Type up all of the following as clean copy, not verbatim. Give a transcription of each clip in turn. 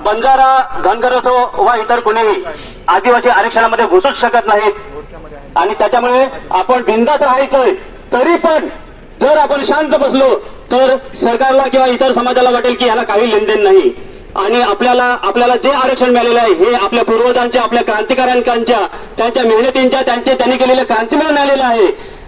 बंजारा धनगर असो वा इतर कोणीही आदिवासी आरक्षणामध्ये घुसूच शकत नाहीत आणि त्याच्यामुळे आपण बिंदास राहायचंय। तरी पण जर आपण शांत बसलो तर सरकारला किंवा इतर समाजाला वाटेल की याला काही लेनदेन नाही आणि आपल्याला जे आरक्षण मिळालेलं आहे हे आपल्या पूर्वजांच्या आपल्या क्रांतिकारकांच्या त्यांच्या मेहनतींच्या त्यांनी केलेल्या क्रांतीमुळे मिळालेलं आहे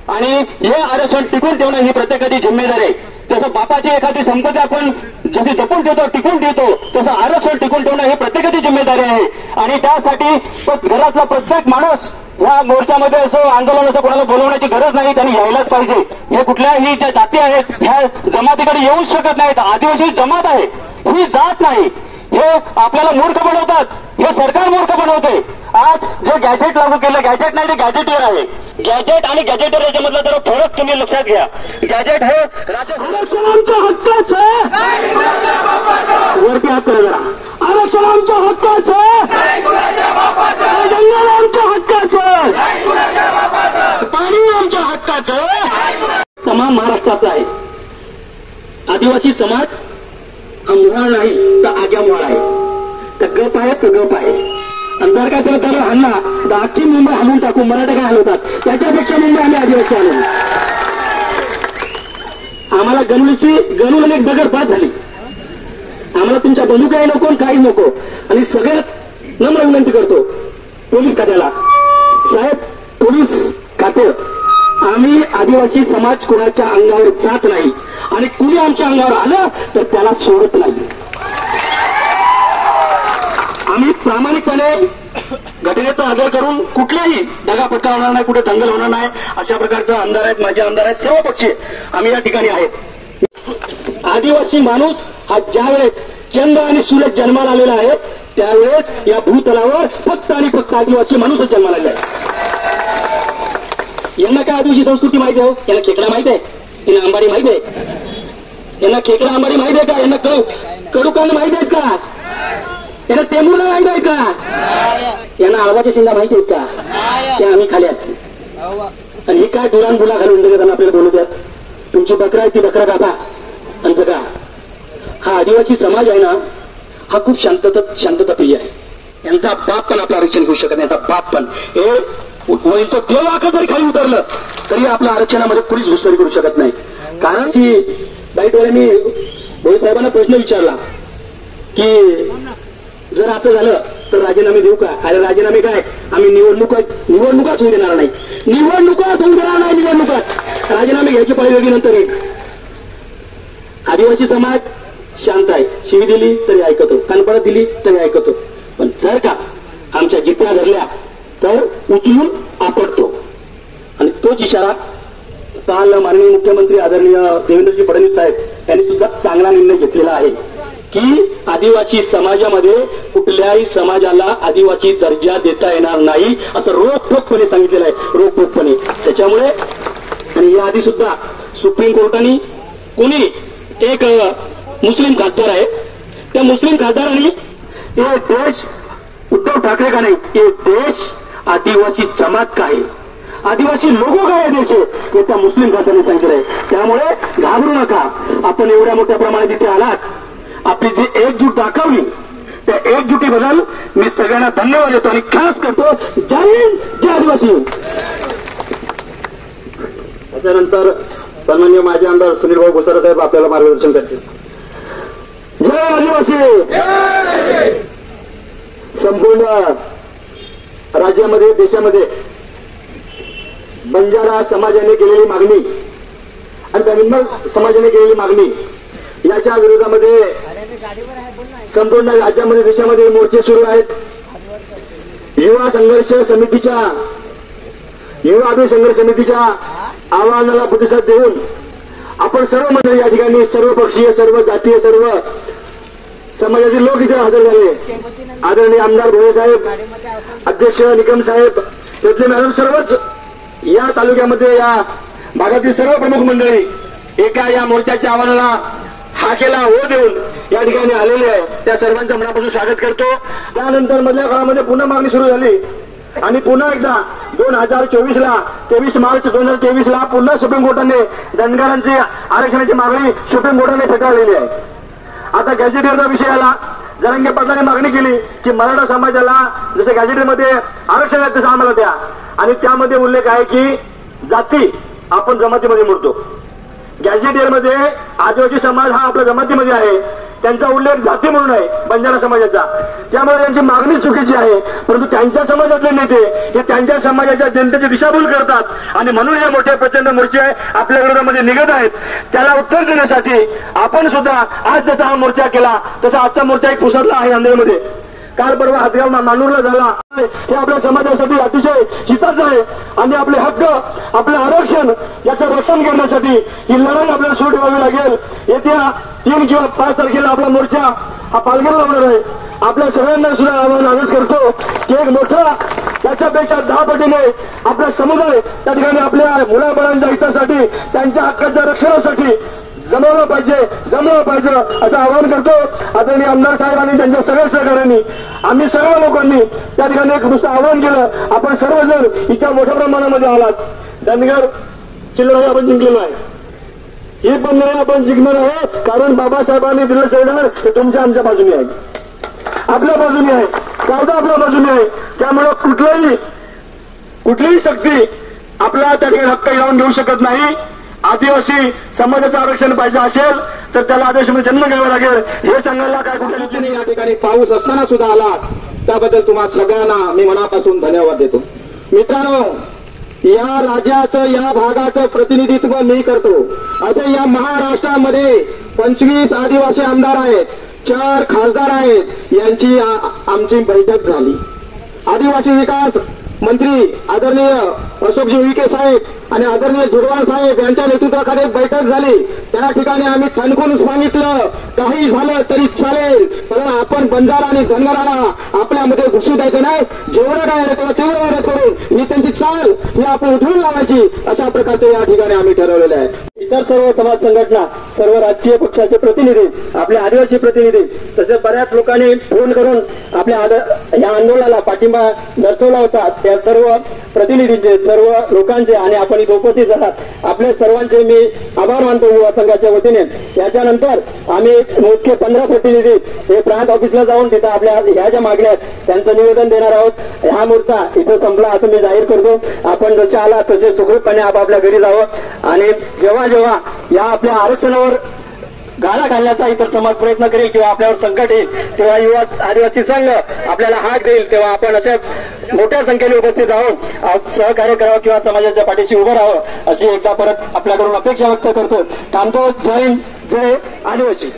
आणि हे आरक्षण टिकून ठेवणं ही प्रत्येकाची जिम्मेदारी आहे। जसं बापाची एखादी संपत्ती आपण जशी जपून ठेवतो टिकून ठेवतो तसं आरक्षण टिकून ठेवणं ही प्रत्येकाची जिम्मेदारी आहे आणि त्यासाठी घरातला प्रत्येक माणूस या मोर्चामध्ये असो आंदोलन असो कोणाला बोलवण्याची गरज नाही, त्यांनी यायलाच पाहिजे। हे कुठल्याही ज्या जाती आहेत ह्या जमातीकडे येऊच शकत नाहीत। आदिवासी जमात आहे ही जात नाही। हे आपल्याला मूर्ख बनवतात, हे सरकार मूर्ख बनवते। आज जे गॅजेट लागू केलं, गॅजेट नाही ते गॅजेटियर आहे। गॅजेट आणि गॅजेटियर याच्यामधला जरा फरक तुम्ही लक्षात घ्या। गॅजेट हे राज्य आरक्षणाच्या हक्काचं वरती हात करा जरा, आरक्षणाच्या हक्काचं, जंगल आमच्या हक्काचं, पाणी आमच्या हक्काचं, तमाम महाराष्ट्राचा आहे। आदिवासी समाज हा मुळा नाही तर आग्या मुळा आहे, तर गप आहे तर गप आहे। आणि जर काय त्याला हल्ला तर अख्खी मुंबई हलवून टाकू, मराठा काय हलवतात त्याच्यापेक्षा मुंबई आम्ही आदिवासी हलवू। आम्हाला गणूला एक दगड बाद झाली, आम्हाला तुमच्या बंदुकाही नको काही नको। आणि सगळ्यात नम्र विनंती करतो पोलीस खात्याला, साहेब पोलीस खाते आम्ही आदिवासी समाज कोणाच्या अंगावर जात नाही आणि कुणी आमच्या अंगावर आलं तर त्याला सोडत नाही। आम्ही प्रामाणिकपणे घटनेचा आदर करून कुठल्याही दगाफटका होणार नाही, कुठे दंगल होणार नाही अशा प्रकारचा आमदार आहेत, माझे आमदार आहेत, सर्व पक्षी आम्ही या ठिकाणी आहेत। आदिवासी माणूस हा ज्यावेळेस चंद्र आणि सूरज जन्माला आलेला आहे त्यावेळेस या भूतलावर फक्त आणि फक्त आदिवासी माणूसच जन्माला आलेला आहे। यांना काय आदिवासी संस्कृती माहिती आहे? यांना खेकडा माहिती आहे, यांना अंबाडी माहिती आहे, यांना खेकडा अंबाडी माहिती आहे का? यांना कडुकांड माहिती आहेत का? यांना टेंबूला माहित आहे का? यांना आळवाच्या शिंगा माहिती आहेत का? त्या आम्ही खाल्यात। आणि हे काय दुरान बुला घालून देतात आपल्याला बोलू द्यात। तुमची बकरा आहे ती बकरा कापा आणि जगा। हा आदिवासी समाज आहे ना हा खूप शांतताप्रिय आहे। यांचा बाप पण आपलं आरक्षण घेऊ शकत नाही, यांचा बाप पण हे वयचं देव आखा जरी खाली उतरलं तरी आपल्या आरक्षणामध्ये कुणीच घुसखोरी करू शकत नाही। कारण की बाईटवाल्यांनी भोई साहेबांना प्रश्न विचारला की जर असं झालं तर राजीनामे देऊ का? अरे राजीनामे काय, आम्ही निवडणुकाच होऊ देणार नाही, निवडणुकाच होऊ देणार नाही, निवडणुकाच राजीनामे घ्यायची पाळी वेगळी नंतर एक। आदिवासी समाज शांत आहे, शिवी दिली तरी ऐकतो, कानपडत दिली तरी ऐकतो, पण जर का आमच्या जिकड्या धरल्या तर उचलून आपटतो। आणि तोच इशारा काल माननीय मुख्यमंत्री आदरणीय देवेंद्रजी फडणवीस साहेब यांनी सुद्धा चांगला निर्णय घेतलेला आहे की आदिवासी समाजामध्ये कुठल्याही समाजाला आदिवासी दर्जा देता येणार नाही असं रोखठोकपणे सांगितलेलं आहे, रोखठोकपणे। त्याच्यामुळे आणि याआधी सुद्धा सुप्रीम कोर्टाने कोणी एक मुस्लिम खासदार आहे त्या मुस्लिम खासदारांनी हे देश उद्धव ठाकरे का नाही, हे देश आदिवासी जमात का आहे, आदिवासी लोगों का हे देश आहे हे त्या मुस्लिम खासदारांनी सांगितलं आहे। त्यामुळे घाबरू नका, आपण एवढ्या मोठ्या प्रमाणात इथे आलात, आपली जी एकजूट दाखवली त्या एकजुटीबद्दल मी सगळ्यांना धन्यवाद देतो आणि खास करतो जय हिंद जय आदिवासी। त्याच्यानंतर सन्माननीय माजी आमदार सुनील भाऊ घोसारे साहेब आपल्याला मार्गदर्शन करतील। जय आदिवासी। संपूर्ण राज्यामध्ये देशामध्ये बंजारा समाजाने केलेली मागणी आणि धनगर समाजाने केलेली मागणी याच्या विरोधामध्ये संपूर्ण राज्यामध्ये देशामध्ये मोर्चे सुरू आहेत। युवा संघर्ष समितीच्या आवाहनाला प्रतिसाद देऊन आपण सर्व मंडळी या ठिकाणी सर्व पक्षीय सर्व जातीय सर्व समाजातील लोक इथे हजर झाले। आदरणीय आमदार भोये साहेब, अध्यक्ष निकम साहेब, तिथले मॅडम सर्वच या तालुक्यामध्ये या भागातील सर्व प्रमुख मंडळी एका या मोर्चाच्या आव्हानाला हाकेला हो देऊन या ठिकाणी आलेले आहे। त्या सर्वांचं मनापासून स्वागत करतो। त्यानंतर मधल्या काळामध्ये पुन्हा मागणी सुरू झाली आणि पुन्हा एकदा 2024ला 23 मार्च 2023ला पुन्हा सुप्रीम कोर्टाने धनगरांची आरक्षणाची मागणी सुप्रीम कोर्टाने फेटाळलेली आहे। आता गॅजेटियरचा विषय आला, जरांगे पाटलांनी मागणी केली की मराठा समाजाला जसं गॅजेटमध्ये आरक्षण आहे तसं आम्हाला द्या, आणि त्यामध्ये उल्लेख आहे की जाती आपण जमातीमध्ये मोडतो. गॅजेटियरमध्ये आदिवासी समाज हा आपल्या जमातीमध्ये आहे, त्यांचा उल्लेख जाती म्हणून आहे बंजारा समाजाचा. त्यामुळे त्यांची मागणी चुकीची आहे. परंतु त्यांच्या समाजातले नेते हे त्यांच्या समाजाच्या जनतेची दिशाभूल करतात आणि म्हणून हे मोठे प्रचंड मोर्चे आपल्या विरोधामध्ये निघत आहेत. त्याला उत्तर देण्यासाठी आपण सुद्धा आज जसा हा मोर्चा केला तसा आजचा मोर्चा एक पुसरला आहे नांदेडमध्ये. काल परवा हातगाव मानूरला झाला. हे आपल्या समाजासाठी अतिशय हिताचं आहे आणि आपले हक्क, आपले आरक्षण याचं रक्षण करण्यासाठी ही लढाई आपल्याला सुरू ठेवावी लागेल. येत्या 3 किंवा 5 तारखेला आपला मोर्चा हा पालघरला होणार आहे. आपल्या सगळ्यांना सुद्धा आवाहन आजच करतो की एक मोठा त्याच्यापेक्षा 10 पटीने आपला समुदाय त्या ठिकाणी आपल्या मुलाबाळांच्या हितासाठी, त्यांच्या हक्काच्या रक्षणासाठी जमवलं पाहिजे असं आवाहन करतो. आदरणीय आमदार साहेबांनी त्यांच्या सगळ्या सहकार्यांनी, आम्ही सर्व लोकांनी त्या ठिकाणी एक नुसतं आवाहन केलं. आपण सर्वजण इतक्या मोठ्या प्रमाणामध्ये आलात. धनगर चिल्लर आपण जिंकलेलो आहे, ही पण नाही आपण जिंकणार आहे, कारण बाबासाहेबांनी दिलं संविधान हे तुमच्या आमच्या बाजूने आहे, आपल्या बाजूने आहे, कायदा आपल्या बाजूने आहे. त्यामुळे कुठलीही शक्ती आपला त्या ठिकाणी हक्क लावून घेऊ शकत नाही. आदिवासी समाजाचं आरक्षण पाहिजे असेल तर त्याला आदेशामध्ये जन्म घ्यावा लागेल. हे सांगायला काय कुठल्या या ठिकाणी पाऊस असताना सुद्धा आला, त्याबद्दल तुम्हाला सगळ्यांना मी मनापासून धन्यवाद देतो. मित्रांनो, या राज्याचं, या भागाचं प्रतिनिधित्व मी करतो. असे या महाराष्ट्रामध्ये 25 आदिवासी आमदार आहेत, 4 खासदार आहेत. यांची आमची बैठक झाली. आदिवासी विकास मंत्री आदरणीय अशोकजी उईके साहेब आणि आदरणीय झुडवाळ साहेब यांच्या नेतृत्वाखाली बैठक झाली. त्या ठिकाणी आम्ही ठणकून सांगितलं, काही झालं तरी चालेल, पण आपण बंजारा आणि धनगराला आपल्यामध्ये घुसू द्यायचं नाही. जेवढं काय आलं तेव्हा तेवढं मदत करून ही त्यांची चाल ही आपण उठवून लावायची, अशा प्रकारचे या ठिकाणी आम्ही ठरवलेले आहे. इतर सर्व समाज संघटना, सर्व राजकीय पक्षाचे प्रतिनिधी, आपले आदिवासी प्रतिनिधी, तसेच बऱ्याच लोकांनी फोन करून आपल्या या आंदोलनाला पाठिंबा दर्शवला होता. त्या सर्व प्रतिनिधींचे, सर्व लोकांचे आणि आपण इथे उपस्थित झालात आपल्या सर्वांचे मी आभार मानतो युवा संघाच्या वतीने. याच्यानंतर आम्ही मोजके 15 प्रतिनिधी हे प्रांत ऑफिसला जाऊन तिथं आपल्या ह्या ज्या मागण्या आहेत त्यांचं निवेदन देणार आहोत. हा मोर्चा इथं संपला असं मी जाहीर करतो. आपण जसे आला तसे सुखरूपपणे आपापल्या घरी जावं आणि जेव्हा या आपल्या आरक्षणावर गाळा घालण्याचा इतर समाज प्रयत्न करेल किंवा आपल्यावर संकट येईल तेव्हा युवा आदिवासी संघ आपल्याला हाक देईल, तेव्हा आपण अशा मोठ्या संख्येने उपस्थित राहून सहकार्य करावं किंवा समाजाच्या पाठीशी उभं राहावं अशी एकदा परत आपल्याकडून अपेक्षा व्यक्त करतो. थांबतो. जय हिंद, जय आदिवासी.